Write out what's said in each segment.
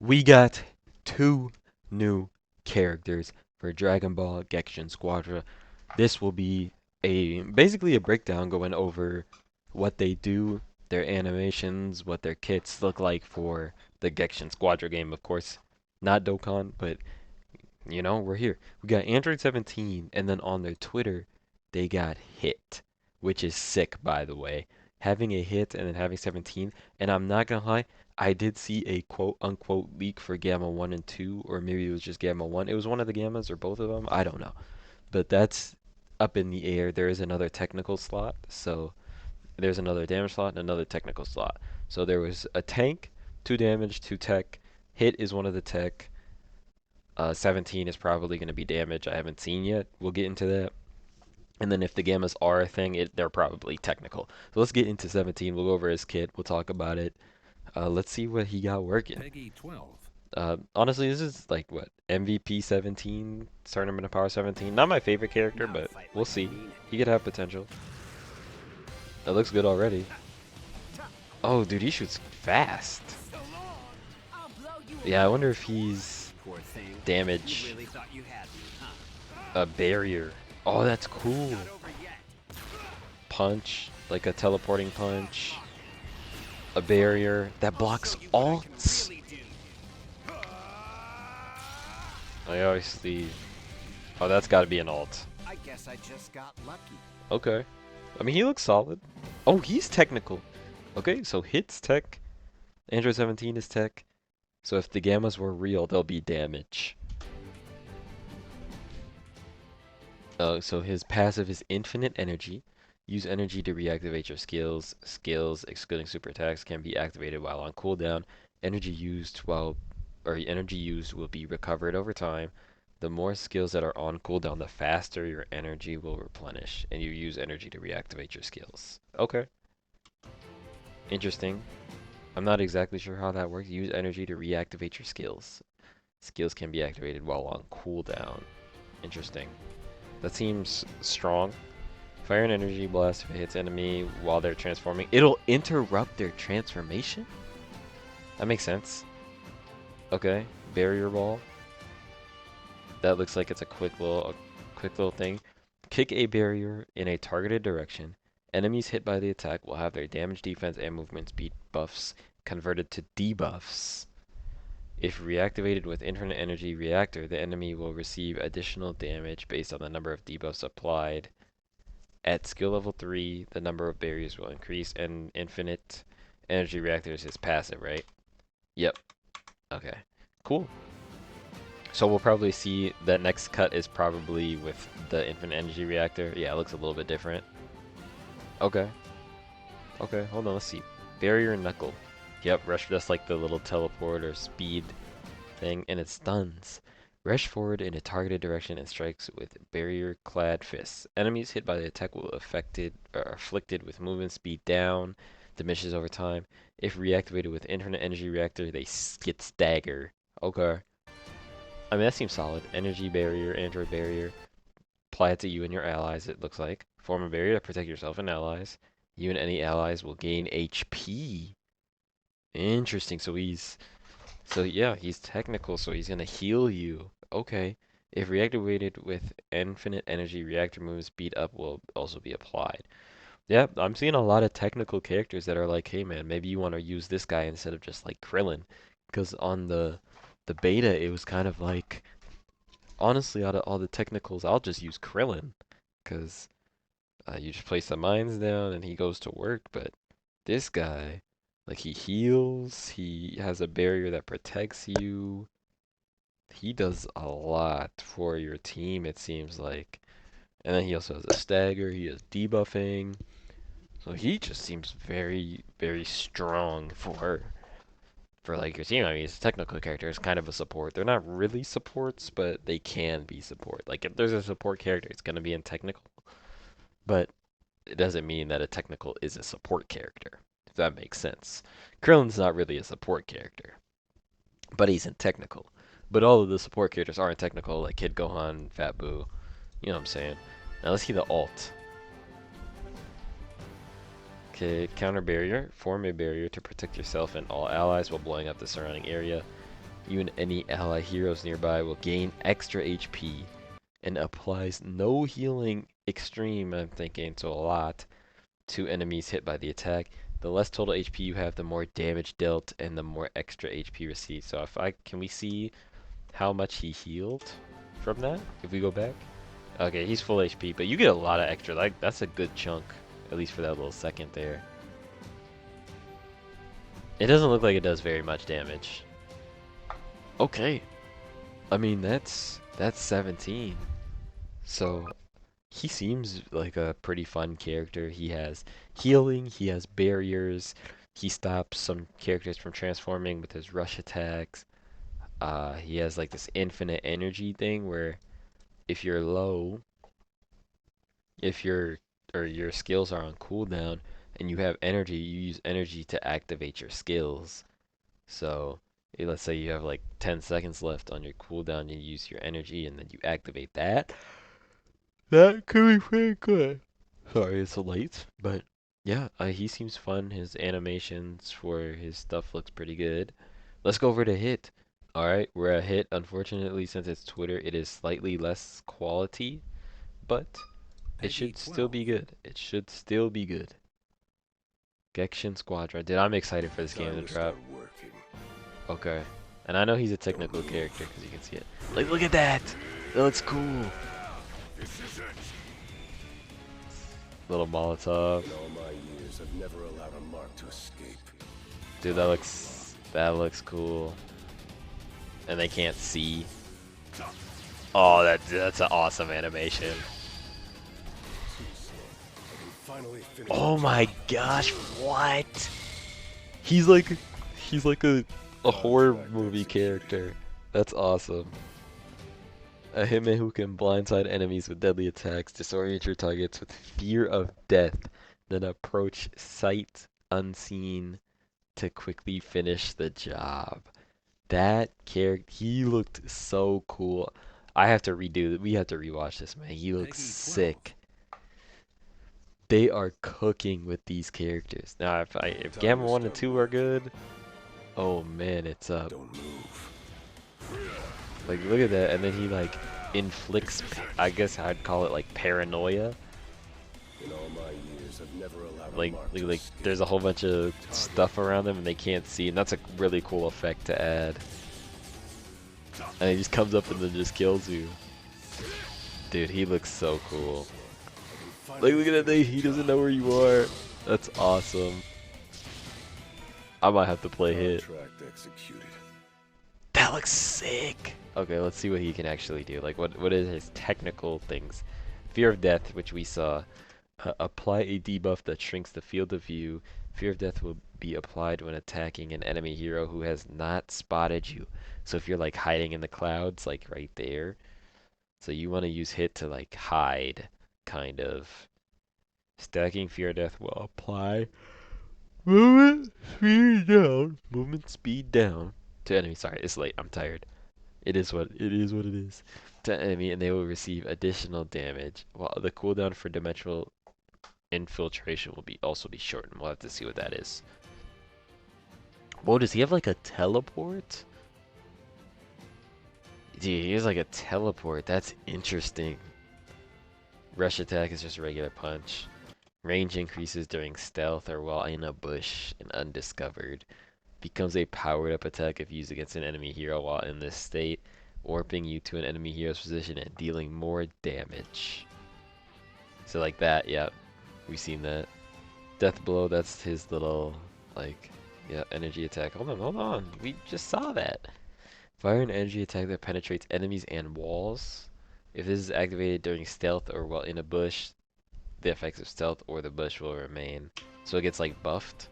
We got two new characters for Dragon Ball GEKISHIN SQUADRA. This will be basically a breakdown going over what they do, their animations, what their kits look like for the GEKISHIN SQUADRA game, of course. Not Dokkan, but we're here. We got Android 17, and then on their Twitter, they got Hit, which is sick, by the way. Having a hit and then having 17, and I'm not gonna lie, I did see a quote unquote leak for Gamma 1 and 2, or maybe it was just Gamma 1. It was one of the Gammas or both of them, I don't know. But that's up in the air. There is another technical slot, so there's another damage slot and another technical slot. So there was a tank, 2 damage, 2 tech. Hit is one of the tech. 17 is probably going to be damage. I haven't seen yet. We'll get into that. And then if the gammas are a thing, they're probably technical. So let's get into 17. We'll go over his kit. We'll talk about it. Let's see what he got working. Peggy 12. Honestly, this is like what MVP 17, Tournament of Power 17. Not my favorite character, Now but fight we'll like I see. mean it. He could have potential. That looks good already. Oh, dude, he shoots fast. Yeah, I wonder if he's Poor thing. You damage really thought you had me, huh? a barrier. Oh, that's cool. Not over yet. Punch, like a teleporting punch, a barrier that blocks Show you what I can alts. really do. I always see. Oh, that's got to be an alt. I guess I just got lucky. Okay. I mean, he looks solid. Oh, he's technical. Okay, so hits tech. Android 17 is tech. So if the gammas were real, they'll be damage. So his passive is infinite energy. Use energy to reactivate your skills. Skills, excluding super attacks, can be activated while on cooldown. Energy used will be recovered over time. The more skills that are on cooldown, the faster your energy will replenish, and you use energy to reactivate your skills. Okay, interesting. I'm not exactly sure how that works. Use energy to reactivate your skills. Skills can be activated while on cooldown. Interesting. That seems strong. Fire and energy blast if it hits enemy while they're transforming. It'll interrupt their transformation? That makes sense. Okay. Barrier ball. That looks like it's a quick little thing. Kick a barrier in a targeted direction. Enemies hit by the attack will have their damage, defense, and movement speed buffs converted to debuffs. If reactivated with Infinite Energy Reactor, the enemy will receive additional damage based on the number of debuffs applied. At skill level 3, the number of barriers will increase, and Infinite Energy Reactor is his passive, right? Yep. Okay. Cool. So we'll probably see that next cut is probably with the Infinite Energy Reactor. Yeah, it looks a little bit different. Okay. Okay, hold on, let's see. Barrier Knuckle. Yep, rush, that's like the little teleport or speed thing, and it stuns. Rush forward in a targeted direction and strikes with barrier-clad fists. Enemies hit by the attack will afflicted with movement speed down, diminishes over time. If reactivated with Infinite Energy Reactor, they get stagger. Okay. I mean, that seems solid. Energy barrier, android barrier. Apply it to you and your allies, it looks like. Form a barrier to protect yourself and allies. You and any allies will gain HP. Interesting. So yeah, he's technical, so he's gonna heal you. Okay. If reactivated with infinite energy, reactor movement speed up will also be applied. Yeah, I'm seeing a lot of technical characters that are like, hey man, maybe you want to use this guy instead of just like Krillin. Because on the beta, it was kind of like, honestly, out of all the technicals, I'll just use Krillin. Because you just place the mines down and he goes to work. But this guy, like, he heals, he has a barrier that protects you. He does a lot for your team, it seems like. And then he also has a stagger, he has debuffing. So he just seems very, very strong for like your team. I mean, he's a technical character, it's kind of a support. They're not really supports, but they can be support. Like if there's a support character, it's gonna be in technical. But it doesn't mean that a technical is a support character, if that makes sense. Krillin's not really a support character, but he's in technical. But all of the support characters are in technical, like Kid Gohan, Fat Boo. You know what I'm saying? Now let's see the alt. Okay, counter barrier. Form a barrier to protect yourself and all allies while blowing up the surrounding area. You and any ally heroes nearby will gain extra HP and applies no healing extreme, I'm thinking, so a lot, to enemies hit by the attack. The less total HP you have, the more damage dealt and the more extra HP received. So can we see how much he healed from that if we go back? Okay, he's full HP, but you get a lot of extra. Like that's a good chunk, at least for that little second there. It doesn't look like it does very much damage. Okay. I mean, that's 17. So he seems like a pretty fun character. He has healing, he has barriers, he stops some characters from transforming with his rush attacks. He has like this infinite energy thing where if you're low, if your or your skills are on cooldown and you have energy, you use energy to activate your skills. So let's say you have like 10 seconds left on your cooldown, you use your energy and then you activate that. That could be pretty good. Sorry, it's late, but yeah, he seems fun. His animations for his stuff looks pretty good. Let's go over to Hit. Alright, we're at Hit. Unfortunately, since it's Twitter, it is slightly less quality, but it Peggy should still 12. be good. It should still be good. GEKISHIN SQUADRA. Dude, I'm excited for this game to drop. Okay. And I know he's a technical character because you can see it. Like, look at that! That looks cool. Little Molotov. In all my years, I've never allowed a mark to escape. Dude, that looks cool. And they can't see. Oh, that's an awesome animation. Oh my gosh, what? He's like a horror movie character. That's awesome. A hitman who can blindside enemies with deadly attacks, disorient your targets with fear of death, then approach sight unseen to quickly finish the job. That character, he looked so cool. We have to rewatch this, man. He looks sick. They are cooking with these characters. Now, if Gamma 1 and 2 are good, oh man, it's up. Don't move. Like, look at that, and then he like inflicts, I guess I'd call it like paranoia. In all my years, I've never allowed Like, a mark to like escape. there's a whole bunch of stuff around them and they can't see, and that's a really cool effect to add. And he just comes up and then just kills you. Dude, he looks so cool. Like, look at that thing, he doesn't know where you are. That's awesome. I might have to play Hit. Contract executed. That looks sick. Okay, let's see what he can actually do. Like, what is his technical things? Fear of Death, which we saw. Apply a debuff that shrinks the field of view. Fear of Death will be applied when attacking an enemy hero who has not spotted you. So if you're like hiding in the clouds, like right there. So you want to use Hit to like hide, kind of. Stacking Fear of Death will apply movement speed down to enemy. Sorry, it's late. I'm tired. It is what it is. To enemy, and they will receive additional damage. While the cooldown for dimensional infiltration will also be shortened. We'll have to see what that is. Whoa, does he have like a teleport? Dude, he has like a teleport. That's interesting. Rush attack is just a regular punch. Range increases during stealth or while in a bush and undiscovered. Becomes a powered up attack if used against an enemy hero while in this state, warping you to an enemy hero's position and dealing more damage. So like that, yep. We've seen that. Death blow, that's his little like energy attack. Hold on. We just saw that. Fire an energy attack that penetrates enemies and walls. If this is activated during stealth or while in a bush, the effects of stealth or the bush will remain. So it gets like buffed.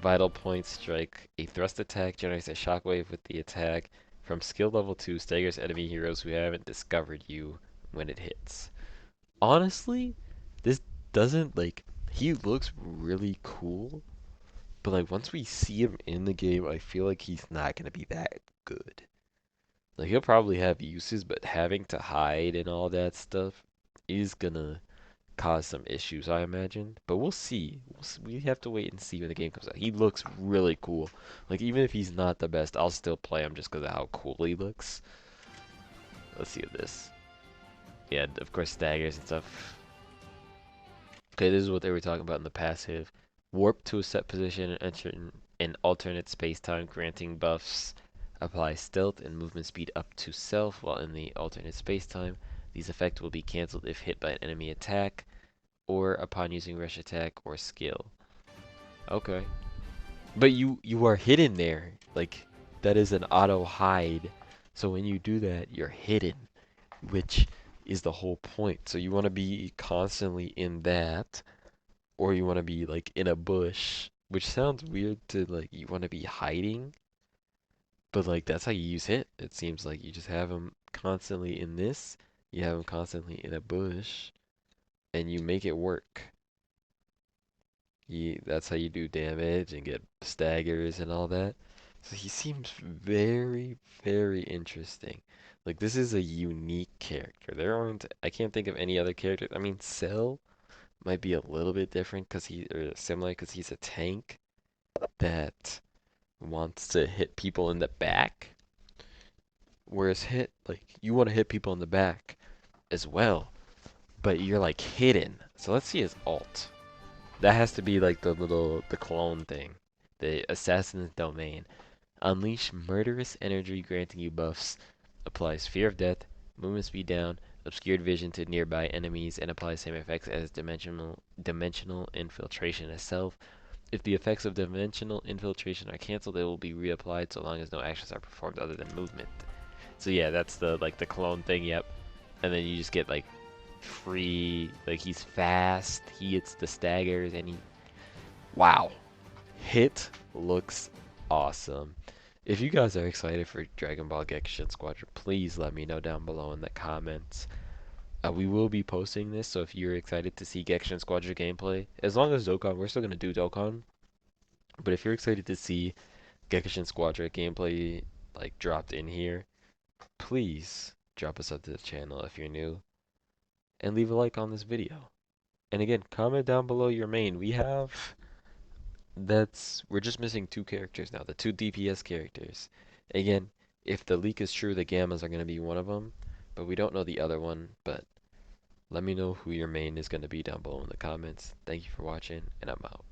Vital point strike. A thrust attack generates a shockwave with the attack. From skill level 2, staggers enemy heroes who haven't discovered you when it hits. Honestly, this doesn't like, he looks really cool, but like once we see him in the game, I feel like he's not gonna be that good. Like he'll probably have uses, but having to hide and all that stuff is gonna cause some issues, I imagine. But we'll see. We have to wait and see when the game comes out. He looks really cool. Like, even if he's not the best, I'll still play him just because of how cool he looks. Let's see this. Yeah, of course, staggers and stuff. Okay, this is what they were talking about in the passive. Warp to a set position and enter an alternate space-time, granting buffs. Apply stealth and movement speed up to self while in the alternate space-time. These effects will be cancelled if hit by an enemy attack or upon using rush attack or skill. Okay. But you are hidden there. Like, that is an auto hide. So when you do that, you're hidden, which is the whole point. So you want to be constantly in that, or you want to be like in a bush, which sounds weird to like you want to be hiding, but like that's how you use hit. It seems like you just have them constantly in this, you have them constantly in a bush, and you make it work. That's how you do damage and get staggers and all that. So he seems very, very interesting. Like this is a unique character. There aren't, I can't think of any other character. I mean, Cell might be a little bit different because or similar because he's a tank that wants to hit people in the back. Whereas like you want to hit people in the back as well, but you're like hidden. So let's see his alt. That has to be like the clone thing. The Assassin's Domain. Unleash murderous energy granting you buffs. Applies Fear of Death, movement speed down, obscured vision to nearby enemies, and applies same effects as dimensional infiltration itself. If the effects of dimensional infiltration are cancelled, they will be reapplied so long as no actions are performed other than movement. So yeah, that's the like the clone thing, yep. And then you just get like free, like he's fast, he hits the staggers, and wow. Hit looks awesome. If you guys are excited for Dragon Ball GEKISHIN Squadra, please let me know down below in the comments. We will be posting this, so if you're excited to see GEKISHIN Squadra gameplay, as long as Dokkan, we're still going to do Dokkan, but if you're excited to see GEKISHIN Squadra gameplay like dropped in here, please drop us up to the channel if you're new, and leave a like on this video. And again, comment down below your main. We're just missing two characters now, the two DPS characters. Again, if the leak is true, the Gammas are going to be one of them, but we don't know the other one. But let me know who your main is going to be down below in the comments. Thank you for watching, and I'm out.